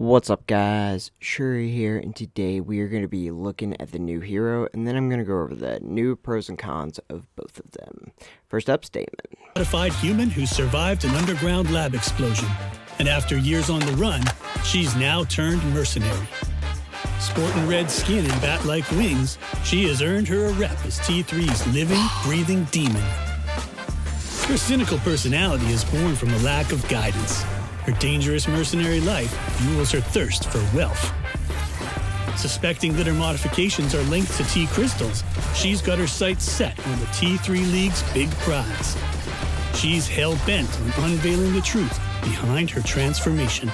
What's up guys, Shouri here, and today we are going to be looking at the new hero, and then I'm going to go over the new pros and cons of both of them. First up's Damon. Modified human who survived an underground lab explosion, and after years on the run, she's now turned mercenary. Sporting red skin and bat-like wings, she has earned her a rep as T3's living, breathing demon. Her cynical personality is born from a lack of guidance. Her dangerous mercenary life fuels her thirst for wealth. Suspecting that her modifications are linked to T-crystals, she's got her sights set on the T3 League's big prize. She's hell-bent on unveiling the truth behind her transformation.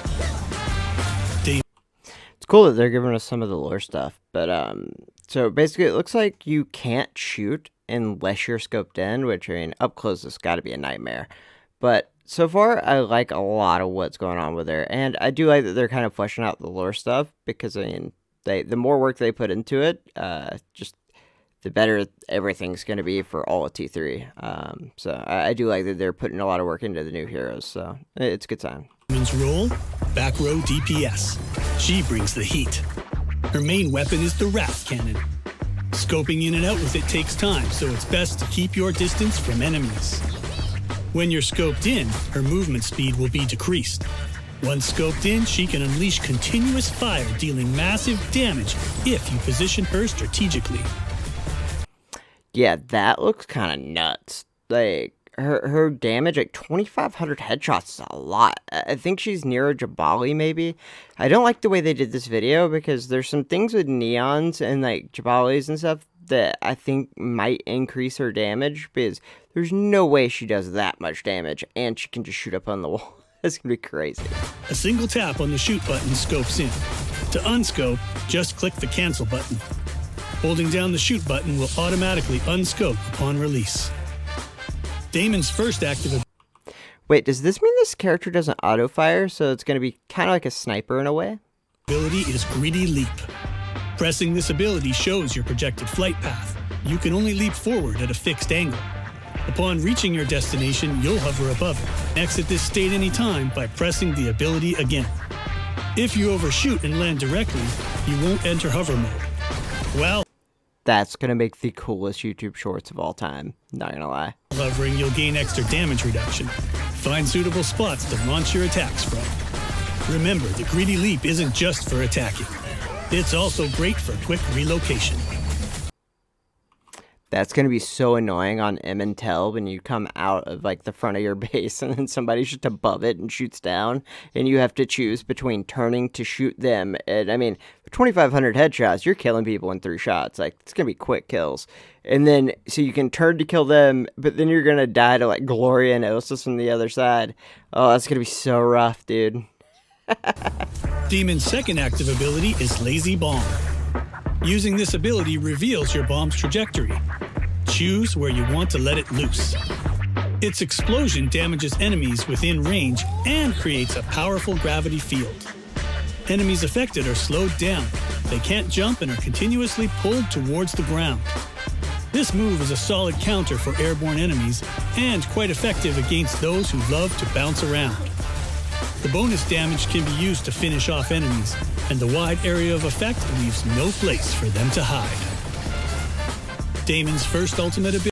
It's cool that they're giving us some of the lore stuff, but so basically it looks like you can't shoot unless you're scoped in, which, I mean, up close has got to be a nightmare. But so far, I like a lot of what's going on with her, and I do like that they're kind of fleshing out the lore stuff, because, I mean, the more work they put into it, just the better everything's going to be for all of T3. So I do like that they're putting a lot of work into the new heroes, so it's a good sign. Damon's role, back row DPS. She brings the heat. Her main weapon is the Wrath Cannon. Scoping in and out with it takes time, so it's best to keep your distance from enemies. When you're scoped in, her movement speed will be decreased. Once scoped in, she can unleash continuous fire, dealing massive damage if you position her strategically. Yeah, that looks kind of nuts. Like, her damage, like 2,500 headshots is a lot. I think she's near a Jabali, maybe. I don't like the way they did this video, because there's some things with neons and, like, Jabalis and stuff that I think might increase her damage, because there's no way she does that much damage, and she can just shoot up on the wall. That's gonna be crazy. A single tap on the shoot button scopes in. To unscope, just click the cancel button. Holding down the shoot button will automatically unscope upon release. Damon's first active... Wait, does this mean this character doesn't auto-fire, so it's gonna be kind of like a sniper in a way? Ability is Greedy Leap. Pressing this ability shows your projected flight path. You can only leap forward at a fixed angle. Upon reaching your destination, you'll hover above it. Exit this state anytime by pressing the ability again. If you overshoot and land directly, you won't enter hover mode. While that's gonna make the coolest YouTube shorts of all time, not gonna lie. Hovering, you'll gain extra damage reduction. Find suitable spots to launch your attacks from. Remember, the Greedy Leap isn't just for attacking. It's also great for quick relocation. That's going to be so annoying on M and Tel when you come out of, like, the front of your base and then somebody's just above it and shoots down, and you have to choose between turning to shoot them. And, I mean, for 2,500 headshots, you're killing people in 3 shots. Like, it's going to be quick kills. And then, so you can turn to kill them, but then you're going to die to, like, Gloria and Osis from the other side. Oh, that's going to be so rough, dude. Damon's second active ability is Lazy Bomb. Using this ability reveals your bomb's trajectory. Choose where you want to let it loose. Its explosion damages enemies within range and creates a powerful gravity field. Enemies affected are slowed down. They can't jump and are continuously pulled towards the ground. This move is a solid counter for airborne enemies and quite effective against those who love to bounce around. The bonus damage can be used to finish off enemies, and the wide area of effect leaves no place for them to hide. Damon's first ultimate ability.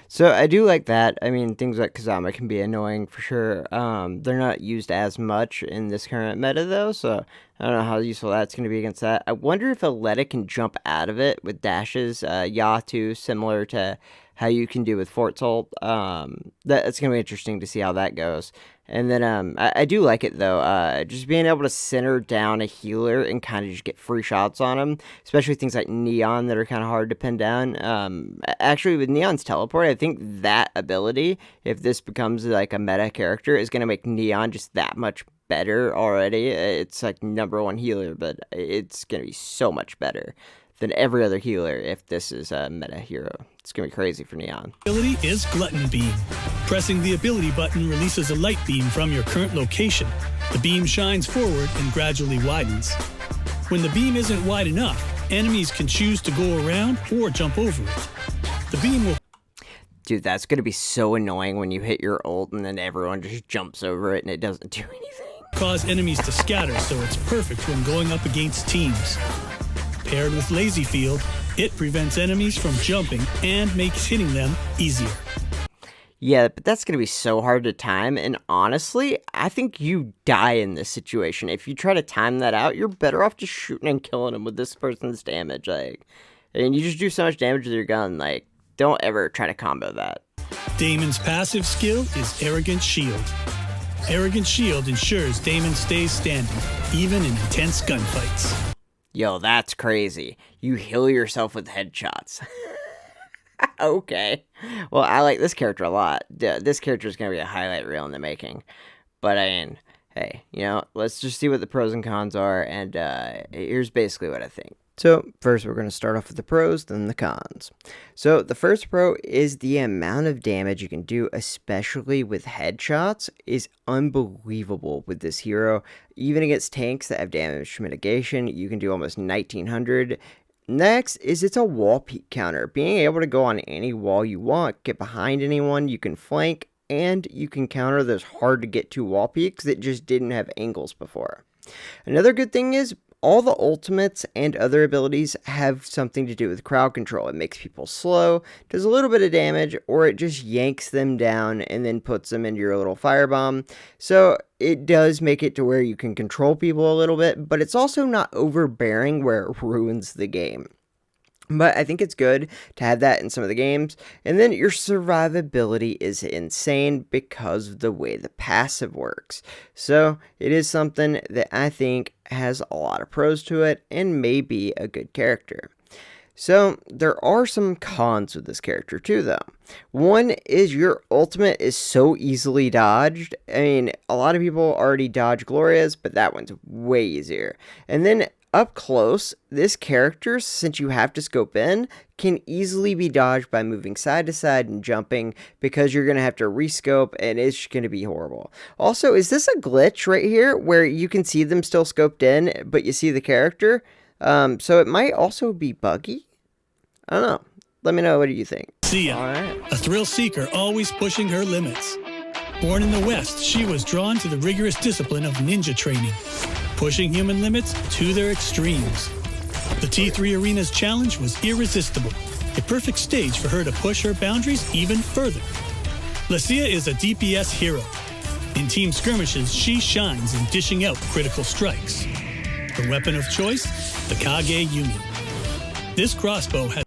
So I do like that. I mean, things like Kazama can be annoying for sure. They're not used as much in this current meta, though, so I don't know how useful that's going to be against that. I wonder if Aletta can jump out of it with dashes. Ya too, similar to how you can do with Fort's ult. That's going to be interesting to see how that goes. And then I do like it, though. Just being able to center down a healer and kind of just get free shots on him, especially things like Neon that are kind of hard to pin down. Actually, with Neon's teleport, I think that ability, if this becomes like a meta character, is going to make Neon just that much better already. It's like #1 healer, but it's going to be so much better than every other healer if this is a meta hero. It's going to be crazy for Neon. Ability is Glutton Beam. Pressing the ability button releases a light beam from your current location. The beam shines forward and gradually widens. When the beam isn't wide enough, enemies can choose to go around or jump over it. The beam will... Dude, that's going to be so annoying when you hit your ult and then everyone just jumps over it and it doesn't do anything. cause enemies to scatter, so it's perfect when going up against teams. Paired with Lazy Field, it prevents enemies from jumping and makes hitting them easier. Yeah, but that's going to be so hard to time, and honestly, I think you die in this situation. If you try to time that out, you're better off just shooting and killing him with this person's damage, and you just do so much damage with your gun, don't ever try to combo that. Damon's passive skill is Arrogant Shield. Arrogant Shield ensures Damon stays standing, even in intense gunfights. Yo, that's crazy. You heal yourself with headshots. Okay. Well, I like this character a lot. This character is going to be a highlight reel in the making. But hey, let's just see what the pros and cons are, and here's basically what I think. So first we're going to start off with the pros, then the cons. So the first pro is the amount of damage you can do, especially with headshots, is unbelievable with this hero. Even against tanks that have damage mitigation, you can do almost 1900. Next is it's a wall peek counter. Being able to go on any wall you want, get behind anyone, you can flank, and you can counter those hard to get to wall peeks that just didn't have angles before. Another good thing is all the ultimates and other abilities have something to do with crowd control. It makes people slow, does a little bit of damage, or it just yanks them down and then puts them into your little firebomb. So it does make it to where you can control people a little bit, but it's also not overbearing where it ruins the game. But I think it's good to have that in some of the games. And then your survivability is insane because of the way the passive works. So it is something that I think has a lot of pros to it and may be a good character. So there are some cons with this character too, though. One is your ultimate is so easily dodged. I mean, a lot of people already dodge Gloria's, but that one's way easier. And then up close, this character, since you have to scope in, can easily be dodged by moving side to side and jumping because you're going to have to rescope and it's going to be horrible. Also, is this a glitch right here where you can see them still scoped in, but you see the character? So it might also be buggy? I don't know. Let me know, what do you think? Lacia, a thrill seeker always pushing her limits. Born in the West, she was drawn to the rigorous discipline of ninja training, pushing human limits to their extremes. The T3 Arena's challenge was irresistible, a perfect stage for her to push her boundaries even further. Lacia is a DPS hero. In team skirmishes, she shines in dishing out critical strikes. Her weapon of choice, the Kage Yumi. This crossbow has...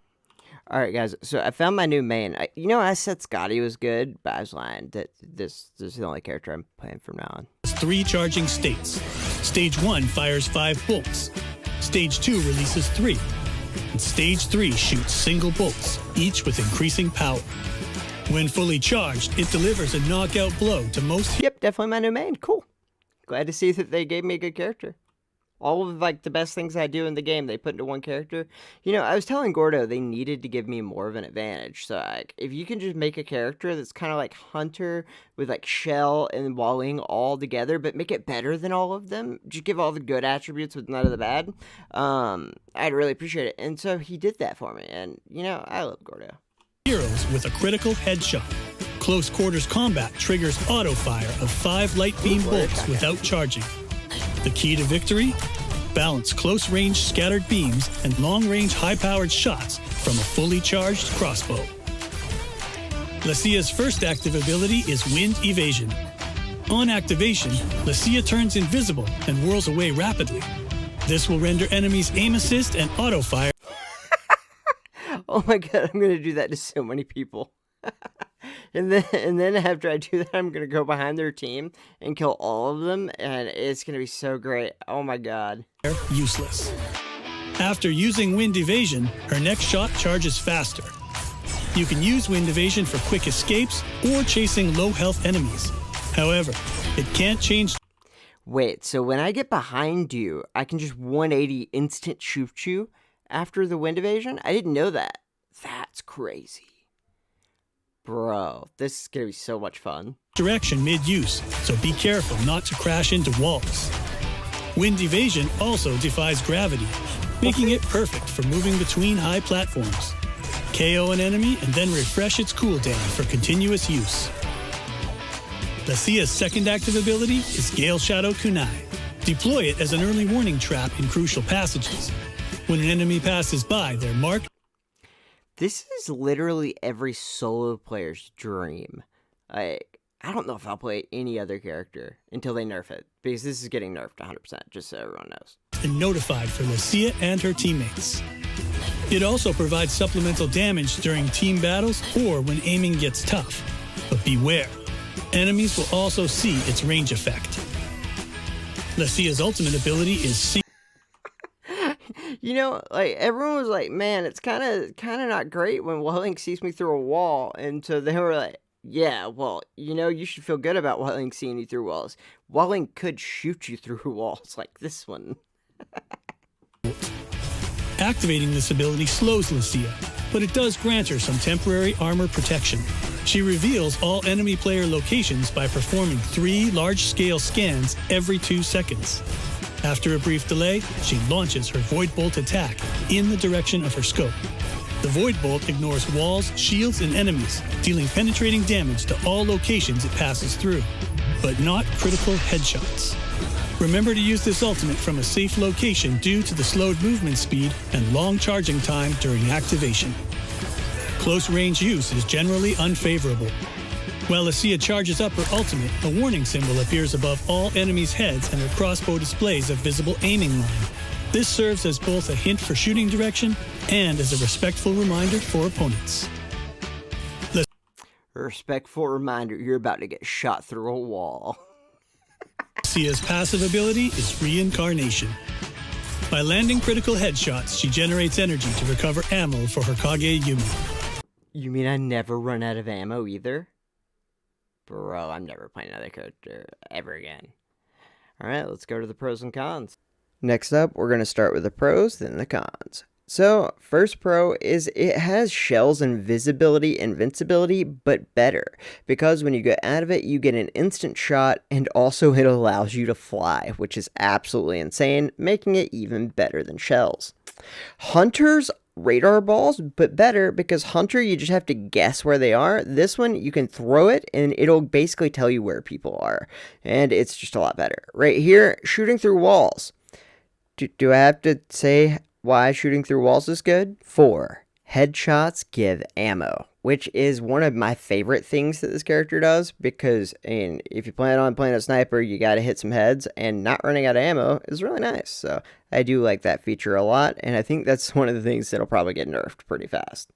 Alright guys, so I found my new main. I said Scotty was good, but I was lying. This is the only character I'm playing from now on. 3 charging states. Stage 1 fires 5 bolts. Stage 2 releases 3. And Stage 3 shoots single bolts, each with increasing power. When fully charged, it delivers a knockout blow to most... Yep, definitely my new main. Cool. Glad to see that they gave me a good character. All of the best things I do in the game, they put into one character. I was telling Gordo they needed to give me more of an advantage. So if you can just make a character that's kind of like Hunter with Shell and Walling all together, but make it better than all of them, just give all the good attributes with none of the bad, I'd really appreciate it. And so he did that for me. And I love Gordo. Heroes with a critical headshot. Close quarters combat triggers auto fire of 5 light beam bolts without charging. The key to victory? Balance close-range scattered beams and long-range high-powered shots from a fully charged crossbow. Lacia's first active ability is Wind Evasion. On activation, Lacia turns invisible and whirls away rapidly. This will render enemies aim assist and auto-fire. Oh my god, I'm going to do that to so many people. And then after I do that, I'm going to go behind their team and kill all of them, and it's going to be so great. Oh my god. Useless. After using Wind Evasion, her next shot charges faster. You can use Wind Evasion for quick escapes or chasing low-health enemies. However, it can't change... Wait, so when I get behind you, I can just 180 instant shoot you after the Wind Evasion? I didn't know that. That's crazy. Bro, this is going to be so much fun. Direction mid-use, so be careful not to crash into walls. Wind Evasion also defies gravity, making it perfect for moving between high platforms. KO an enemy and then refresh its cooldown for continuous use. Lacia's second active ability is Gale Shadow Kunai. Deploy it as an early warning trap in crucial passages. When an enemy passes by, they're marked. This is literally every solo player's dream. I don't know if I'll play any other character until they nerf it, because this is getting nerfed 100%, just so everyone knows. And notified for Lacia and her teammates. It also provides supplemental damage during team battles or when aiming gets tough. But beware, enemies will also see its range effect. Lacia's ultimate ability is You know, like, everyone was like, man, it's kind of not great when Welling sees me through a wall. And so they were like, yeah, well, you know, you should feel good about Welling seeing you through walls. Welling could shoot you through walls like this one. Activating this ability slows Lacia, but it does grant her some temporary armor protection. She reveals all enemy player locations by performing 3 large-scale scans every 2 seconds. After a brief delay, she launches her Void Bolt attack in the direction of her scope. The Void Bolt ignores walls, shields, and enemies, dealing penetrating damage to all locations it passes through, but not critical headshots. Remember to use this ultimate from a safe location due to the slowed movement speed and long charging time during activation. Close range use is generally unfavorable. While Lacia charges up her ultimate, a warning symbol appears above all enemies' heads and her crossbow displays a visible aiming line. This serves as both a hint for shooting direction and as a respectful reminder for opponents. A respectful reminder, you're about to get shot through a wall. Lacia's passive ability is Reincarnation. By landing critical headshots, she generates energy to recover ammo for her Kage Yumi. You mean I never run out of ammo either? Bro, I'm never playing another character ever again. Alright, let's go to the pros and cons. Next up, we're going to start with the pros, then the cons. So, first pro is it has Shell's invisibility, invincibility, but better. Because when you get out of it, you get an instant shot, and also it allows you to fly, which is absolutely insane, making it even better than Shell's. Hunter's radar balls, but better because Hunter, you just have to guess where they are. This one, you can throw it, and it'll basically tell you where people are. And it's just a lot better. Right here, shooting through walls. Do I have to say why shooting through walls is good? 4. Headshots give ammo, which is one of my favorite things that this character does, because if you plan on playing a sniper, you got to hit some heads, and not running out of ammo is really nice. So I do like that feature a lot, and I think that's one of the things that'll probably get nerfed pretty fast.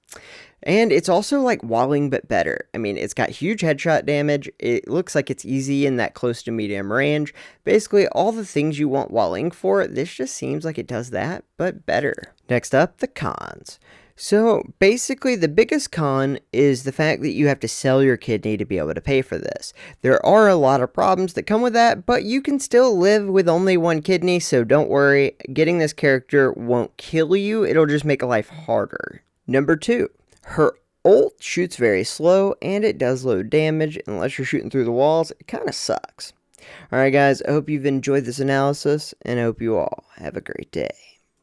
And it's also like Walling, but better. I mean, it's got huge headshot damage. It looks like it's easy in that close to medium range. Basically, all the things you want Walling for, this just seems like it does that, but better. Next up, the cons. So basically, the biggest con is the fact that you have to sell your kidney to be able to pay for this. There are a lot of problems that come with that, but you can still live with only 1 kidney, so don't worry. Getting this character won't kill you, it'll just make life harder. Number 2, her ult shoots very slow, and it does low damage. Unless you're shooting through the walls, it kind of sucks. Alright guys, I hope you've enjoyed this analysis, and I hope you all have a great day.